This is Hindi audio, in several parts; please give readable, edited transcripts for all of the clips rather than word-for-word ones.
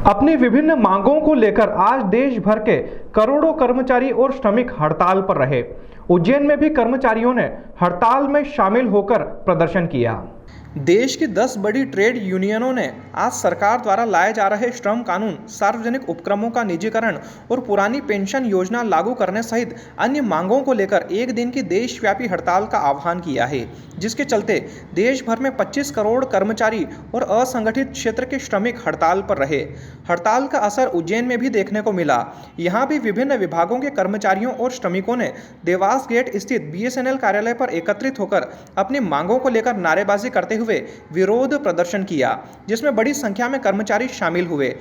अपनी विभिन्न मांगों को लेकर आज देश भर के करोड़ों कर्मचारी और श्रमिक हड़ताल पर रहे। उज्जैन में भी कर्मचारियों ने हड़ताल में शामिल होकर प्रदर्शन किया। देश की 10 बड़ी ट्रेड यूनियनों ने आज सरकार द्वारा लाए जा रहे श्रम कानून, सार्वजनिक उपक्रमों का निजीकरण और पुरानी पेंशन योजना लागू करने सहित अन्य मांगों को लेकर एक दिन की देशव्यापी हड़ताल का आह्वान किया है, जिसके चलते देश भर में 25 करोड़ कर्मचारी और असंगठित क्षेत्र के श्रमिक हड़ताल पर रहे। हड़ताल का असर उज्जैन में भी देखने को मिला। यहाँ भी विभिन्न विभागों के कर्मचारियों और श्रमिकों ने देवास गेट स्थित BSNL कार्यालय पर एकत्रित होकर अपनी मांगों को लेकर नारेबाजी करते हुए विरोध प्रदर्शन किया, जिसमें बड़ी संख्या में कर्मचारी शामिल हुए।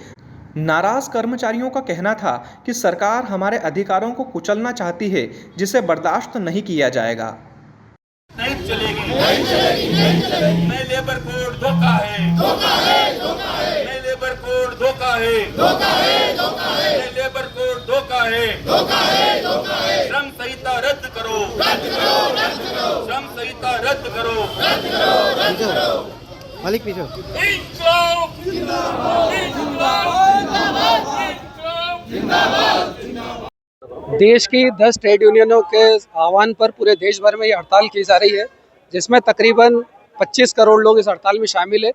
नाराज कर्मचारियों का कहना था कि सरकार हमारे अधिकारों को कुचलना चाहती है, जिसे बर्दाश्त नहीं किया जाएगा। नहीं चलेगी, नहीं चलेगी, नहीं चलेगी। नए लेबर कोड धोखा है, धोखा है, धोखा है। नए लेबर कोड धोखा है, धोखा है, धोखा है। नए लेबर कोड धोखा है, धोखा है, धोखा है। श्रम संहिता रद्द करो, रद्द करो, रद्द करो। श्रम संहिता रद्द करो, रद्द करो, रद्द करो। मालिक पीछे। इंक्लाब जिंदाबाद, इंक्लाब जिंदाबाद, जिंदाबाद। देश की 10 ट्रेड यूनियनों के आह्वान पर पूरे देश भर में ये हड़ताल की जा रही है, जिसमें तकरीबन 25 करोड़ लोग इस हड़ताल में शामिल है।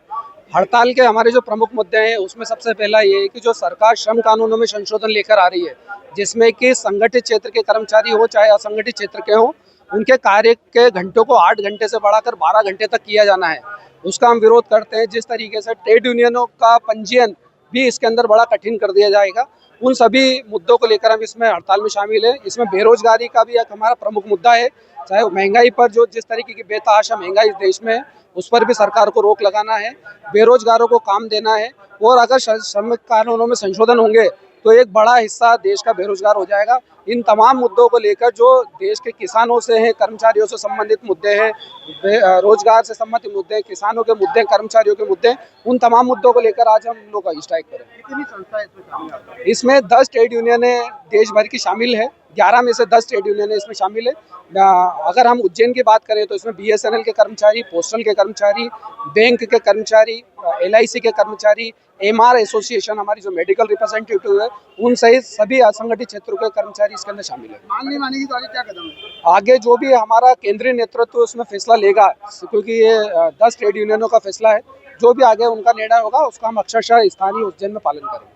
हड़ताल के हमारे जो प्रमुख मुद्दे हैं उसमें सबसे पहला ये है कि जो सरकार श्रम कानूनों में संशोधन लेकर आ रही है, जिसमें कि संगठित क्षेत्र के कर्मचारी हो चाहे असंगठित क्षेत्र के हों, उनके कार्य के घंटों को 8 घंटे से बढ़ाकर 12 घंटे तक किया जाना है, उसका हम विरोध करते हैं। जिस तरीके से ट्रेड यूनियनों का पंजीयन भी इसके अंदर बड़ा कठिन कर दिया जाएगा, उन सभी मुद्दों को लेकर हम इसमें हड़ताल में शामिल हैं। इसमें बेरोजगारी का भी एक हमारा प्रमुख मुद्दा है, चाहे महंगाई पर जो जिस तरीके की बेतहाशा महंगाई इस देश में है, उस पर भी सरकार को रोक लगाना है, बेरोजगारों को काम देना है। और अगर श्रमिक कानूनों में संशोधन होंगे तो एक बड़ा हिस्सा देश का बेरोजगार हो जाएगा। इन तमाम मुद्दों को लेकर जो देश के किसानों से हैं, कर्मचारियों से संबंधित मुद्दे हैं, रोजगार से संबंधित मुद्दे हैं, किसानों के मुद्दे हैं, कर्मचारियों के मुद्दे हैं, उन तमाम मुद्दों को लेकर आज हम लोग स्ट्राइक करेंगे। कितनी संस्थाएं इसमें शामिल हैं? इसमें 10 ट्रेड यूनियनें देश भर की शामिल है। 11 में से 10 ट्रेड यूनियनें इसमें शामिल है। अगर हम उज्जैन की बात करें तो इसमें BSNL के कर्मचारी, पोस्टल के कर्मचारी, बैंक के कर्मचारी, LIC के कर्मचारी, MR एसोसिएशन हमारी जो मेडिकल रिप्रेजेंटेटिव है, उन सहित सभी असंगठित क्षेत्रों के कर्मचारी इसके अंदर शामिल है। मांग नहीं मानेगी तो आगे क्या कदम है? आगे जो भी हमारा केंद्रीय नेतृत्व उसमें फैसला लेगा, क्योंकि ये 10 ट्रेड यूनियनों का फैसला है, जो भी आगे उनका निर्णय होगा उसका हम अक्षरशः स्थानीय उज्जैन में पालन करेंगे।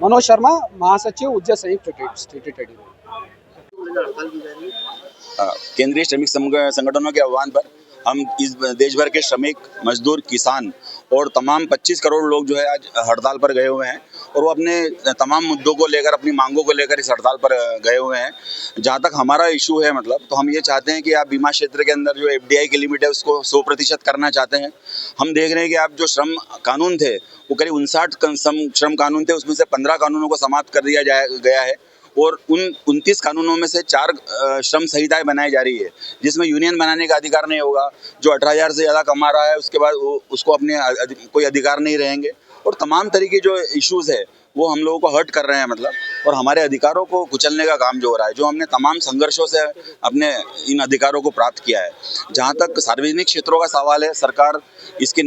मनोज शर्मा, महासचिव उज्जैन संयुक्त ट्रेड यूनियन। केंद्रीय श्रमिक संगठनों के आह्वान पर हम इस देश भर के श्रमिक, मजदूर, किसान और तमाम 25 करोड़ लोग जो है आज हड़ताल पर गए हुए हैं और वो अपने तमाम मुद्दों को लेकर, अपनी मांगों को लेकर इस हड़ताल पर गए हुए हैं। जहाँ तक हमारा इशू है तो हम ये चाहते हैं कि आप बीमा क्षेत्र के अंदर जो FDI की लिमिट है उसको 100% करना चाहते हैं। हम देख रहे हैं कि आप जो श्रम कानून थे वो करीब 59 श्रम कानून थे, उसमें से 15 कानूनों को समाप्त कर दिया गया है और उन 29 कानूनों में से 4 श्रम संहिताएं बनाई जा रही है, जिसमें यूनियन बनाने का अधिकार नहीं होगा। जो 18,000 से ज़्यादा कमा रहा है उसके बाद उसको अपने कोई अधिकार नहीं रहेंगे और तमाम तरीके जो इश्यूज़ है वो हम लोगों को हर्ट कर रहे हैं और हमारे अधिकारों को कुचलने का काम जो हो रहा है, जो हमने तमाम संघर्षों से अपने इन अधिकारों को प्राप्त किया है। जहाँ तक सार्वजनिक क्षेत्रों का सवाल है, सरकार इसका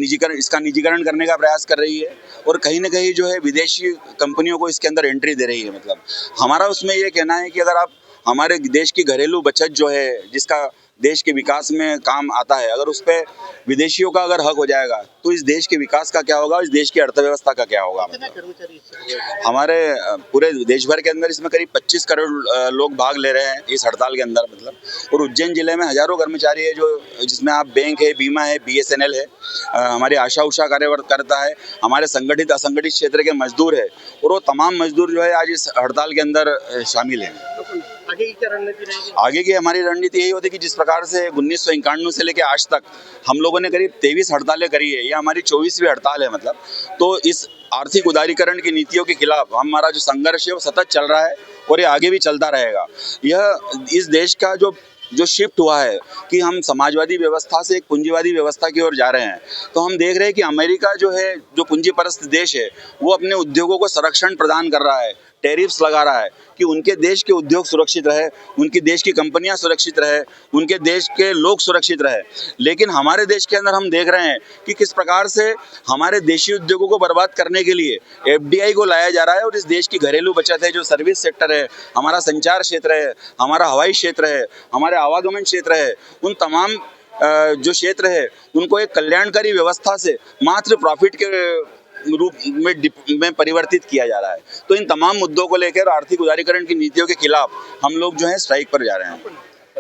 निजीकरण करने का प्रयास कर रही है और कहीं ना कहीं जो है विदेशी कंपनियों को इसके अंदर एंट्री दे रही है। हमारा उसमें ये कहना है कि अगर आप हमारे देश की घरेलू बचत जो है, जिसका देश के विकास में काम आता है, अगर उस पर विदेशियों का अगर हक हो जाएगा तो इस देश के विकास का क्या होगा, इस देश की अर्थव्यवस्था का क्या होगा। हमारे पूरे देश भर के अंदर इसमें करीब 25 करोड़ लोग भाग ले रहे हैं इस हड़ताल के अंदर और उज्जैन जिले में हजारों कर्मचारी है, जो जिसमें आप बैंक है, बीमा है, BSNL है, हमारी आशा उषा कार्यकर्ता है, हमारे संगठित असंगठित क्षेत्र के मजदूर है और वो तमाम मजदूर जो है आज इस हड़ताल के अंदर शामिल हैं। आगे की क्या रणनीति रहेगी? आगे की हमारी रणनीति यही होती है कि जिस प्रकार से 1991 से लेकर आज तक हम लोगों ने करीब 23 हड़तालें करी है, यह हमारी 24वीं हड़ताल है। तो इस आर्थिक उदारीकरण की नीतियों के खिलाफ हमारा जो संघर्ष है वो सतत चल रहा है और ये आगे भी चलता रहेगा। यह इस देश का जो शिफ्ट हुआ है कि हम समाजवादी व्यवस्था से एक पूंजीवादी व्यवस्था की ओर जा रहे हैं, तो हम देख रहे हैं कि अमेरिका जो है, जो पूंजीपरस्त देश है, वो अपने उद्योगों को संरक्षण प्रदान कर रहा है, टैरिफ्स लगा रहा है कि उनके देश के उद्योग सुरक्षित रहे, उनकी देश की कंपनियां सुरक्षित रहे, उनके देश के लोग सुरक्षित रहे। लेकिन हमारे देश के अंदर हम देख रहे हैं कि किस प्रकार से हमारे देशी उद्योगों को बर्बाद करने के लिए FDI को लाया जा रहा है और इस देश की घरेलू बचत है, जो सर्विस सेक्टर है, हमारा संचार क्षेत्र है, हमारा हवाई क्षेत्र है, हमारे आवागमन क्षेत्र है, उन तमाम जो क्षेत्र है उनको एक कल्याणकारी व्यवस्था से मात्र प्रॉफिट के रूप में परिवर्तित किया जा रहा है। तो इन तमाम मुद्दों को लेकर आर्थिक उदारीकरण की नीतियों के खिलाफ हम लोग जो है स्ट्राइक पर जा रहे हैं।